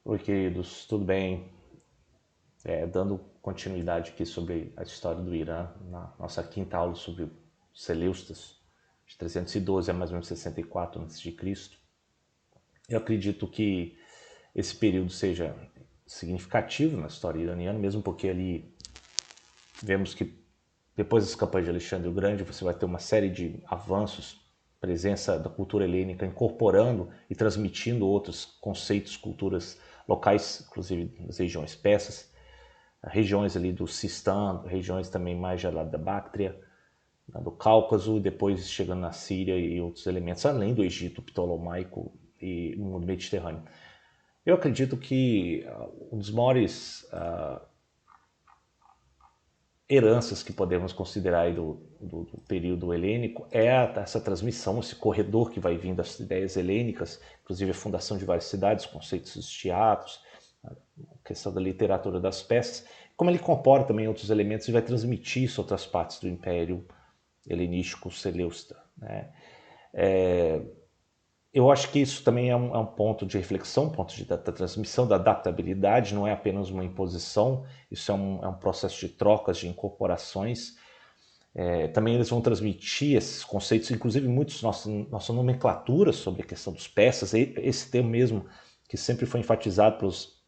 Oi, queridos, tudo bem? Dando continuidade aqui sobre a história do Irã, na nossa quinta aula sobre os Seleucidas, de 312 a mais ou menos 64 a.C. Eu acredito que esse período seja significativo na história iraniana, mesmo porque ali vemos que depois das campanhas de Alexandre o Grande você vai ter uma série de avanços, presença da cultura helênica incorporando e transmitindo outros conceitos, culturas locais, inclusive das regiões persas, regiões ali do Sistã, regiões também mais já lá da Báctria, do Cáucaso, e depois chegando na Síria e outros elementos, além do Egito ptolomaico e no mundo mediterrâneo. Eu acredito que um dos maiores heranças que podemos considerar aí do período helênico é essa transmissão, esse corredor que vai vindo das ideias helênicas, inclusive a fundação de várias cidades, conceitos dos teatros, a questão da literatura das peças, como ele incorpora também outros elementos e vai transmitir isso a outras partes do Império Helenístico Seleucida, né? Eu acho que isso também é um ponto de reflexão, um ponto da transmissão, da adaptabilidade, não é apenas uma imposição, isso é um processo de trocas, de incorporações. Também eles vão transmitir esses conceitos, inclusive muitos nossa nomenclatura sobre a questão dos persas, esse termo mesmo que sempre foi enfatizado pelos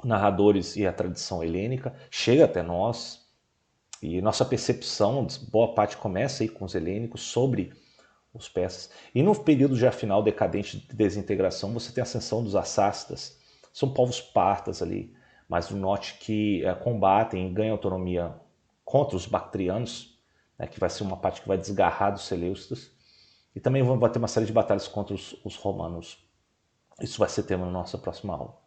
narradores e a tradição helênica, chega até nós, e nossa percepção, boa parte começa aí com os helênicos sobre os persas. E no período já final decadente de desintegração, você tem a ascensão dos assácidas, são povos partas ali, mais do norte, que combatem e ganham autonomia contra os bactrianos, né, que vai ser uma parte que vai desgarrar dos Seleucidas, e também vai ter uma série de batalhas contra os romanos. Isso vai ser tema na nossa próxima aula.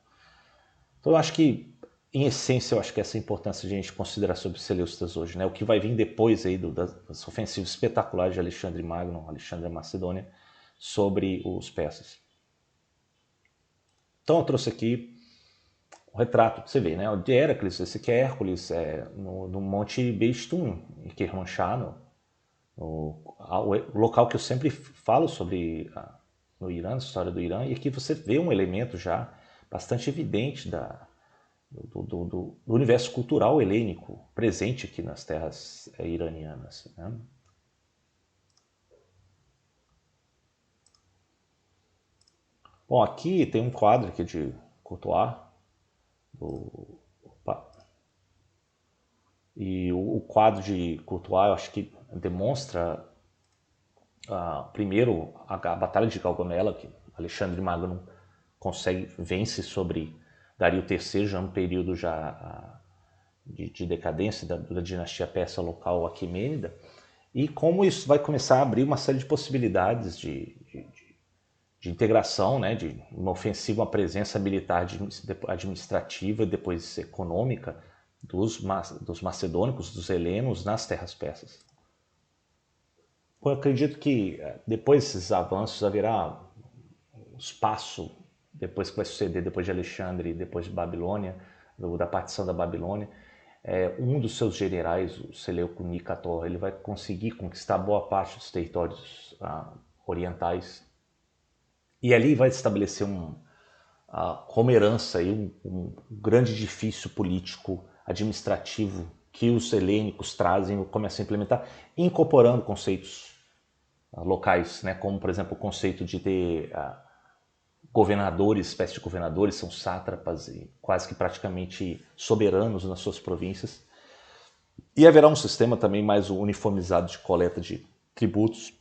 Então eu acho que, em essência, eu acho que essa é a importância de a gente considerar sobre os Seleucidas hoje, né? O que vai vir depois aí das ofensivas espetaculares de Alexandre Magno, Alexandre Macedônia, sobre os persas. Então eu trouxe aqui um retrato, você vê, né? De Héracles, esse aqui é Hércules, no Monte Beistun, em Kermanshah, o local que eu sempre falo sobre no Irã, a história do Irã, e aqui você vê um elemento já bastante evidente do universo cultural helênico presente aqui nas terras iranianas, né? Bom, aqui tem um quadro aqui de Courtois, opa, e o quadro de Courtois eu acho que demonstra primeiro a Batalha de Gaugamela, que Alexandre Magno vence sobre Dario III, já um período de decadência da dinastia persa local aquemênida, e como isso vai começar a abrir uma série de possibilidades de integração, né, de uma ofensiva, uma presença militar administrativa e depois econômica dos macedônicos, dos helenos nas terras persas. Eu acredito que depois desses avanços haverá um espaço, depois que vai suceder, depois de Alexandre, depois de Babilônia, da partição da Babilônia, um dos seus generais, o Seleuco Nicator, ele vai conseguir conquistar boa parte dos territórios orientais e ali vai estabelecer como herança aí um grande edifício político, administrativo que os helênicos trazem, começam a implementar, incorporando conceitos locais, né, como por exemplo o conceito de ter governadores, espécie de governadores, são sátrapas e quase que praticamente soberanos nas suas províncias. E haverá um sistema também mais uniformizado de coleta de tributos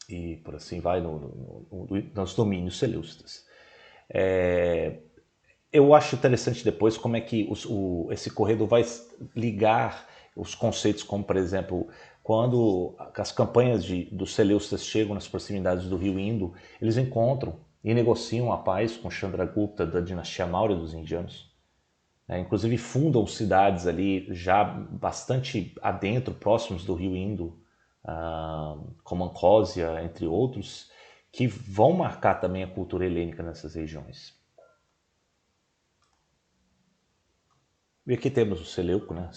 e por assim vai nos domínios seleucidas. Eu acho interessante depois como é que esse corredor vai ligar os conceitos, como por exemplo, quando as campanhas dos Seleucidas chegam nas proximidades do rio Indo, eles encontram e negociam a paz com Chandragupta da dinastia Maurya dos indianos. Inclusive fundam cidades ali já bastante adentro, próximos do rio Indo, como Ancósia, entre outros, que vão marcar também a cultura helênica nessas regiões. E aqui temos o Seleuco, né?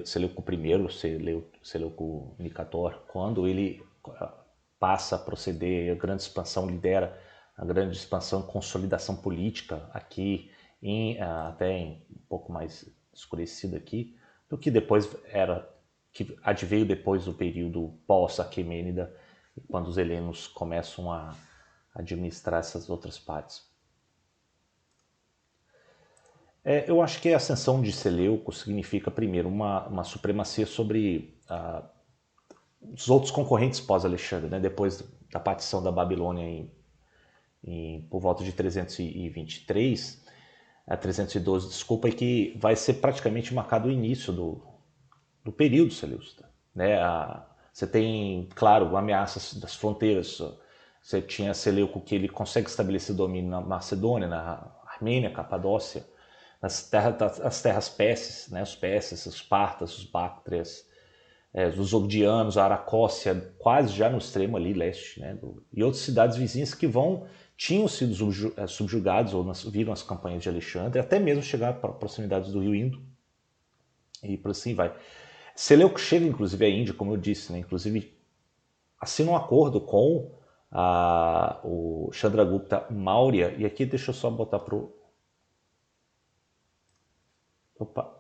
Seleuco I, Seleuco Nicator, quando ele passa a proceder a grande expansão, lidera a grande expansão e consolidação política aqui até um pouco mais escurecido aqui, do que depois que adveio depois do período pós-Aquemênida, quando os helenos começam a administrar essas outras partes. Eu acho que a ascensão de Seleuco significa, primeiro, uma supremacia sobre os outros concorrentes pós-Alexandre, né? Depois da partição da Babilônia por volta de 323, 312, desculpa, e que vai ser praticamente marcado o início do período seleucida, né? Você tem, claro, ameaças das fronteiras. Você tinha Seleuco, que ele consegue estabelecer domínio na Macedônia, na Armênia, Capadócia, as terras persas, né? Os persas, os partas, os báctrias, os ogdianos, a Aracócia, quase já no extremo ali leste, né? E outras cidades vizinhas que tinham sido subjugados ou viram as campanhas de Alexandre, até mesmo chegar para proximidades do rio Indo, e por assim vai. Seleuco chega, inclusive, à Índia, como eu disse, né? Inclusive assina um acordo com o Chandragupta Maurya, e aqui deixa eu só botar para o... Opa!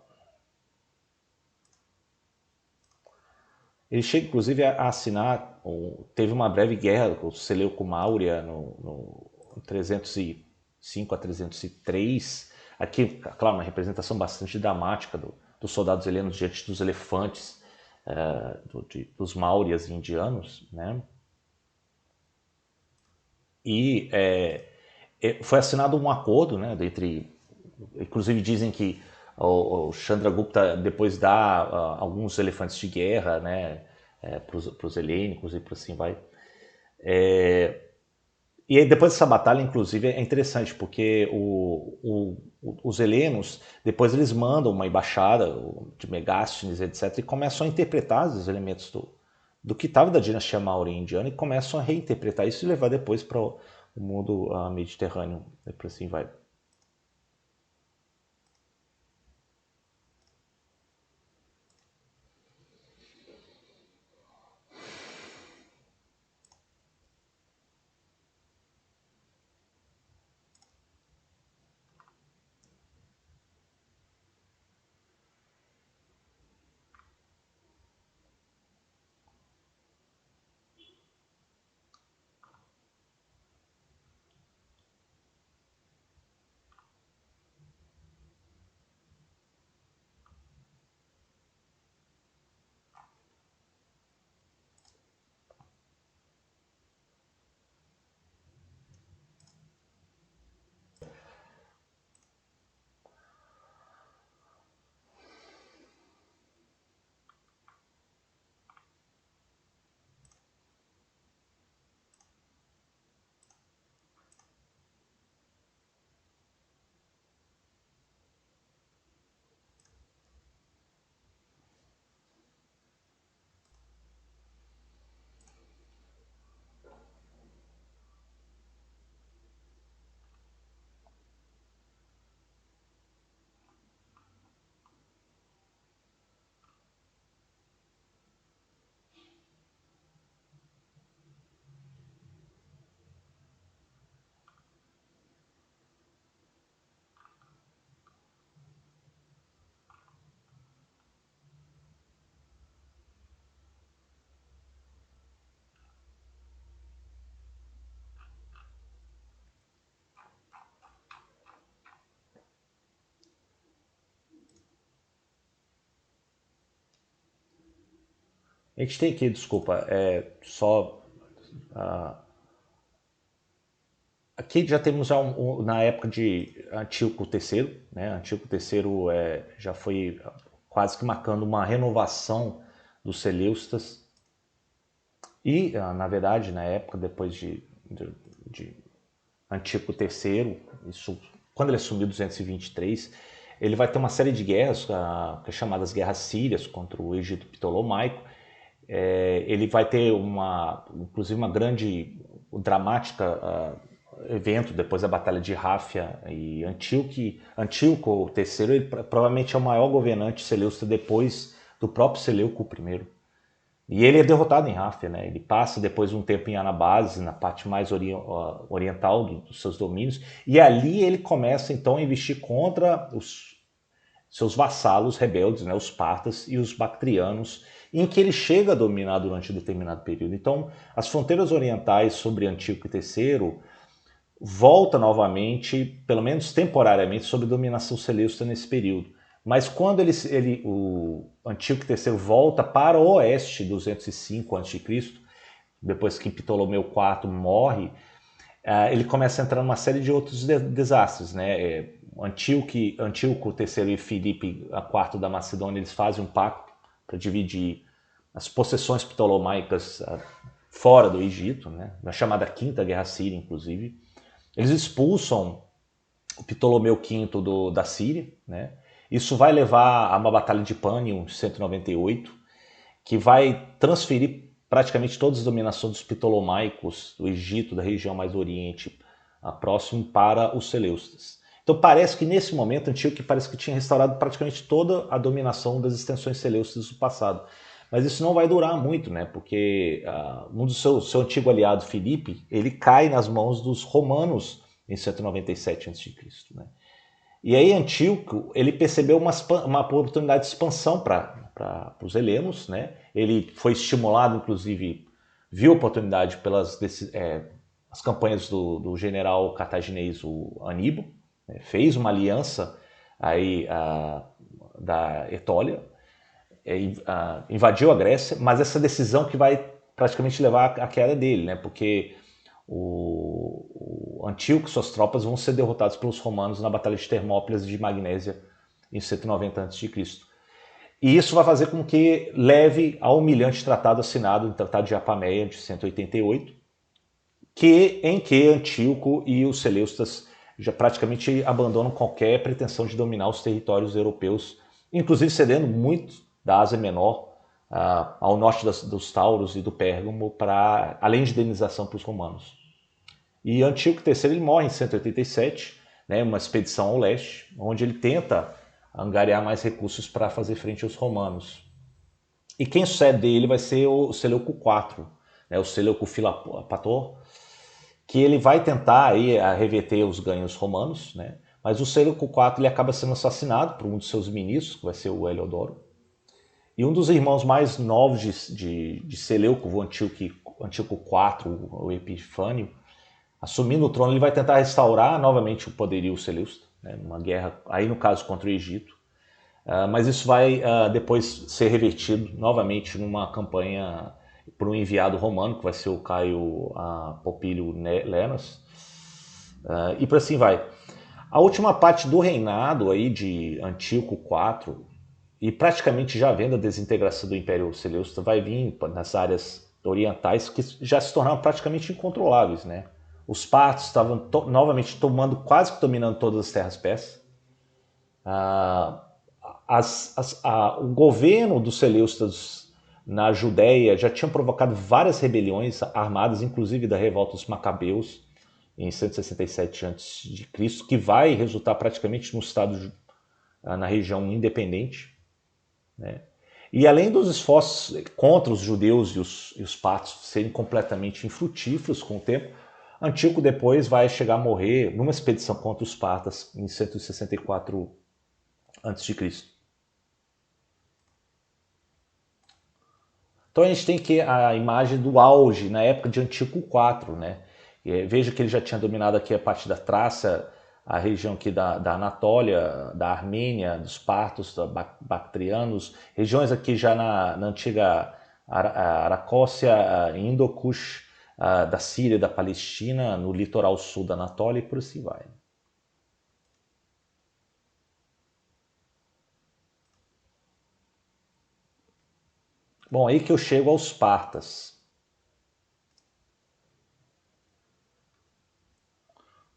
Ele chega, inclusive, a assinar, teve uma breve guerra com o Seleuco Maurya no 305 a 303. Aqui, claro, uma representação bastante dramática dos soldados helenos diante dos elefantes dos Mauryas indianos, né? E foi assinado um acordo, né, inclusive dizem que o Chandragupta depois dá alguns elefantes de guerra, né, para os helênicos e por assim vai. E aí, depois dessa batalha, inclusive, é interessante, porque os helenos, depois eles mandam uma embaixada de Megasthenes, etc., e começam a interpretar os elementos do que estava da dinastia Maurya indiana, e começam a reinterpretar isso e levar depois para o mundo mediterrâneo, e por assim vai. A gente tem aqui, desculpa, só... aqui já temos na época de Antíoco III, né? Antíoco III já foi quase que marcando uma renovação dos Seleucidas. E, na verdade, na época depois de Antíoco III, quando ele assumiu 223, ele vai ter uma série de guerras, chamadas Guerras Sírias, contra o Egito Ptolomaico. Ele vai ter inclusive uma grande, dramática evento depois da Batalha de Ráfia e Antíoco III, ele provavelmente é o maior governante seleucida depois do próprio Seleuco I. E ele é derrotado em Ráfia, né? Ele passa depois um tempo em Anabase, na parte mais oriental dos seus domínios, e ali ele começa então a investir contra os seus vassalos rebeldes, né? Os partas e os bactrianos, em que ele chega a dominar durante um determinado período. Então, as fronteiras orientais sobre Antíoco III volta novamente, pelo menos temporariamente, sob dominação seleucida nesse período. Mas quando o Antíoco III volta para o oeste, 205 a.C., depois que Ptolomeu IV morre, ele começa a entrar numa série de outros desastres, né? Antíoco III e Filipe IV da Macedônia, eles fazem um pacto para dividir as possessões ptolomaicas fora do Egito, né? Na chamada Quinta Guerra Síria, inclusive. Eles expulsam o Ptolomeu V da Síria, né? Isso vai levar a uma batalha de Pânion, em 198, que vai transferir praticamente todas as dominações dos ptolomaicos do Egito, da região mais oriente próximo, para os seleucidas. Então parece que nesse momento Antíoco parece que tinha restaurado praticamente toda a dominação das extensões seleucidas do passado. Mas isso não vai durar muito, né? Porque um do seu antigo aliado, Filipe, ele cai nas mãos dos romanos em 197 a.C., né? E aí Antíoco, ele percebeu uma oportunidade de expansão para os helenos, né? Ele foi estimulado, inclusive, viu oportunidade pelas as campanhas do general cartaginês, o Aníbal, né? Fez uma aliança aí da Etólia, invadiu a Grécia, mas essa decisão que vai praticamente levar à queda dele, né? Porque o Antíoco e suas tropas vão ser derrotados pelos romanos na Batalha de Termópilas e de Magnésia em 190 a.C. E isso vai fazer com que leve ao humilhante tratado assinado, o Tratado de Apameia de 188, em que Antíoco e os seleucidas já praticamente abandonam qualquer pretensão de dominar os territórios europeus, inclusive cedendo muito da Ásia Menor ao norte dos Tauros e do Pérgamo, além de indenização para os romanos. E Antíoco III ele morre em 187, né, uma expedição ao leste, onde ele tenta angariar mais recursos para fazer frente aos romanos. E quem sucede ele vai ser o Seleuco IV, né, o Seleuco Filopator, que ele vai tentar aí reverter os ganhos romanos, né, mas o Seleuco IV ele acaba sendo assassinado por um dos seus ministros, que vai ser o Heliodoro. E um dos irmãos mais novos de Seleuco, o Antíoco IV, o Epifânio, assumindo o trono, ele vai tentar restaurar novamente o poderio seleucida, né, numa guerra, aí no caso contra o Egito. Mas isso vai depois ser revertido novamente numa campanha por um enviado romano, que vai ser o Caio Popílio Lenas, e por assim vai. A última parte do reinado aí de Antíoco IV, e praticamente já vendo a desintegração do Império Seleucida, vai vir nas áreas orientais que já se tornaram praticamente incontroláveis, né? Os partos estavam novamente quase que dominando todas as terras persas. O governo dos seleucidas na Judéia já tinha provocado várias rebeliões armadas, inclusive da revolta dos Macabeus, em 167 a.C., que vai resultar praticamente no estado na região independente, né? E além dos esforços contra os judeus e os partos serem completamente infrutíferos com o tempo, Antíoco depois vai chegar a morrer numa expedição contra os partas em 164 a.C. Então a gente tem aqui a imagem do auge na época de Antíoco IV, né? Veja que ele já tinha dominado aqui a parte da Trácia, a região aqui da Anatólia, da Armênia, dos partos, dos bactrianos, regiões aqui já na antiga Aracócia, Indo-Kush, da Síria, da Palestina, no litoral sul da Anatólia e por assim vai. Bom, aí que eu chego aos partas.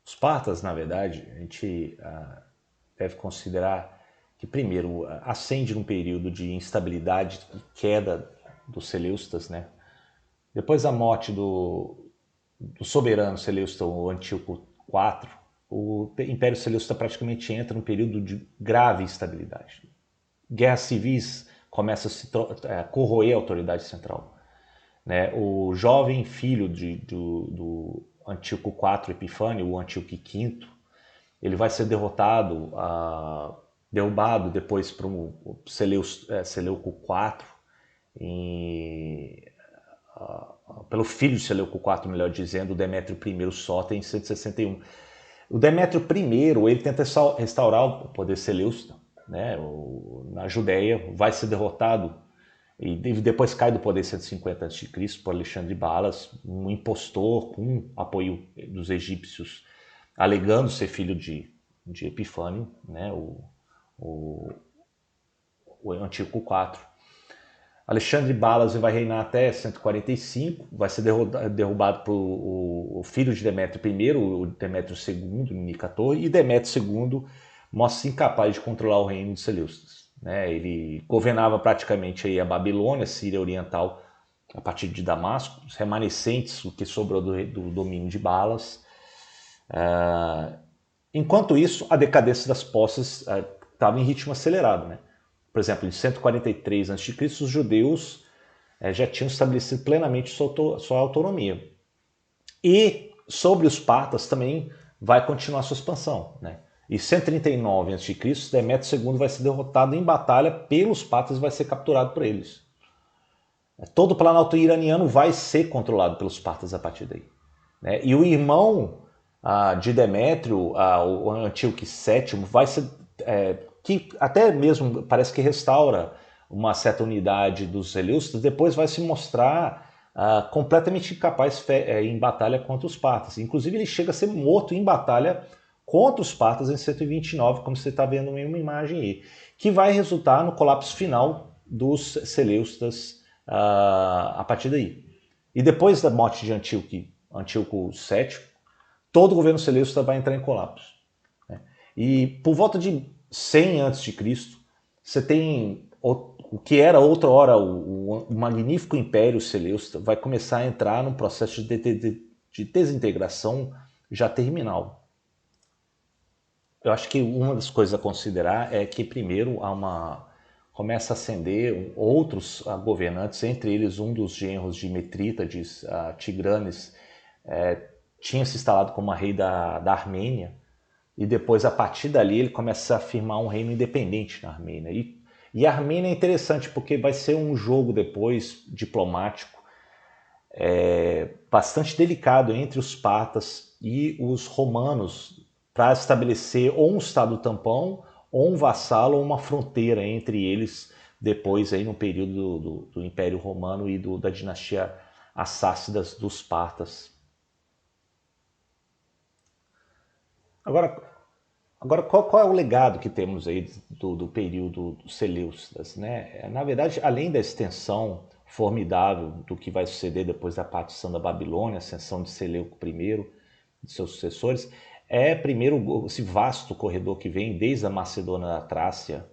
Os partas, na verdade, a gente deve considerar que, primeiro, ascende num período de instabilidade e queda dos seleucidas, né? Depois da morte do soberano seleucida, o Antíoco IV, o Império Seleucida praticamente entra num período de grave instabilidade. Guerras civis começa a se corroer a autoridade central. Né? O jovem filho do Antíoco IV Epifânio, o Antíoco V, ele vai ser derrotado, derrubado depois para o Seleuco IV, pelo filho de Seleuco IV, melhor dizendo, o Demétrio I Sóter, em 161. O Demétrio I ele tenta restaurar o poder seleucida, né, na Judéia, vai ser derrotado e depois cai do poder em 150 a.C. por Alexandre Balas, um impostor com apoio dos egípcios, alegando ser filho de Epifânio, né, o Antíoco IV. Alexandre Balas vai reinar até 145, vai ser derrubado por o filho de Demétrio I, o Demétrio II, em 1014, e Demétrio II mostra-se incapaz de controlar o reino dos Seleucidas. Né? Ele governava praticamente aí a Babilônia, a Síria Oriental, a partir de Damasco, os remanescentes, o que sobrou do domínio de Balas. Enquanto isso, a decadência das posses estava em ritmo acelerado, né? Por exemplo, em 143 a.C., os judeus já tinham estabelecido plenamente sua autonomia. E sobre os partas também vai continuar sua expansão. Né? Em 139 a.C., Demétrio II vai ser derrotado em batalha pelos partas e vai ser capturado por eles. Todo o planalto iraniano vai ser controlado pelos partas a partir daí. Né? E o irmão de Demétrio, o Antíoco VII, vai ser... que até mesmo parece que restaura uma certa unidade dos Seleucidas, depois vai se mostrar completamente incapaz em batalha contra os partas. Inclusive ele chega a ser morto em batalha contra os partas em 129, como você está vendo em uma imagem aí, que vai resultar no colapso final dos Seleucidas a partir daí. E depois da morte de Antíoco VII, todo o governo seleucida vai entrar em colapso. Né? E por volta de 100 a.C., você tem o que era outra hora o magnífico Império Seleucida, vai começar a entrar num processo de desintegração já terminal. Eu acho que uma das coisas a considerar é que primeiro começa a ascender outros governantes, entre eles um dos genros de Mitrídates, Tigranes, tinha se instalado como rei da Armênia, e depois, a partir dali, ele começa a firmar um reino independente na Armênia. E a Armênia é interessante porque vai ser um jogo depois diplomático bastante delicado entre os partas e os romanos para estabelecer ou um estado tampão, ou um vassalo, ou uma fronteira entre eles depois aí no período do Império Romano e da dinastia Assácida dos partas. Agora qual é o legado que temos aí do período dos Seleucidas? Né? Na verdade, além da extensão formidável do que vai suceder depois da partição da Babilônia, a ascensão de Seleuco I, de seus sucessores, primeiro esse vasto corredor que vem desde a Macedônia da Trácia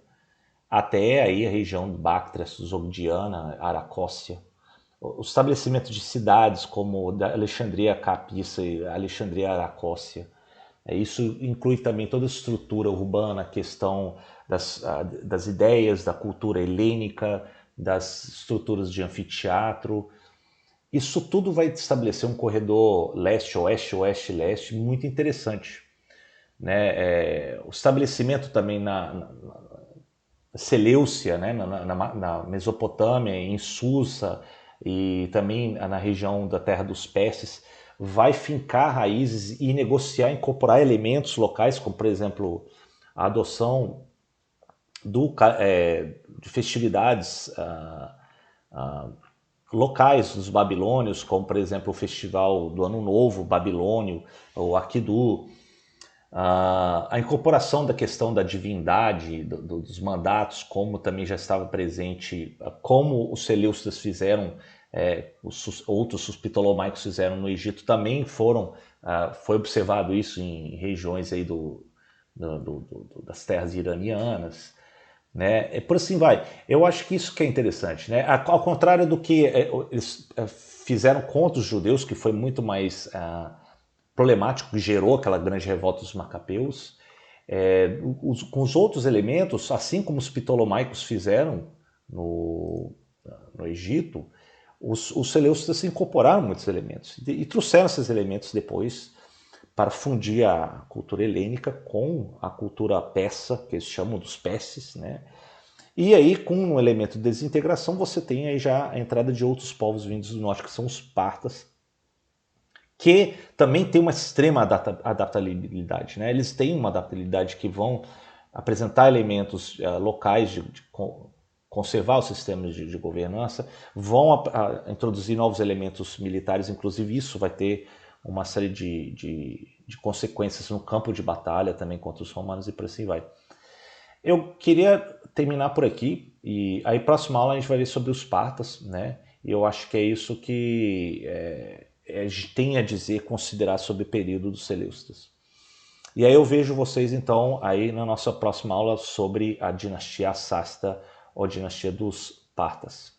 até aí a região de Bactria, Sogdiana, Aracócia. O estabelecimento de cidades como Alexandria Capissa e Alexandria Aracócia. Isso inclui também toda a estrutura urbana, a questão das ideias, da cultura helênica, das estruturas de anfiteatro. Isso tudo vai estabelecer um corredor leste-oeste, oeste-leste muito interessante. Né? O estabelecimento também na Seleucia, né? na Mesopotâmia, em Susa e também na região da terra dos Persas, vai fincar raízes e negociar, incorporar elementos locais, como por exemplo a adoção de festividades locais dos babilônios, como por exemplo o festival do Ano Novo babilônio, o Akidu, a incorporação da questão da divindade, dos mandatos, como também já estava presente, como os Seleucidas fizeram, outros ptolomaicos fizeram no Egito, também foi observado isso em regiões aí das terras iranianas. Né? Por assim vai. Eu acho que isso que é interessante. Né? Ao contrário do que eles fizeram contra os judeus, que foi muito mais problemático, que gerou aquela grande revolta dos macabeus, com os outros elementos, assim como os ptolomaicos fizeram no, no Egito, os Seleucidas incorporaram muitos elementos e trouxeram esses elementos depois para fundir a cultura helênica com a cultura persa, que eles chamam dos perses, né? E aí, com um elemento de desintegração, você tem aí já a entrada de outros povos vindos do norte, que são os partas, que também tem uma extrema adaptabilidade, né? Eles têm uma adaptabilidade que vão apresentar elementos locais de conservar os sistemas de governança, vão introduzir novos elementos militares, inclusive isso vai ter uma série de consequências no campo de batalha também contra os romanos e por assim vai. Eu queria terminar por aqui e aí próxima aula a gente vai ver sobre os partas, né? E eu acho que é isso que tem a dizer, considerar sobre o período dos Seleucidas. E aí eu vejo vocês então aí na nossa próxima aula sobre a dinastia Sácida ou dinastia dos Partas.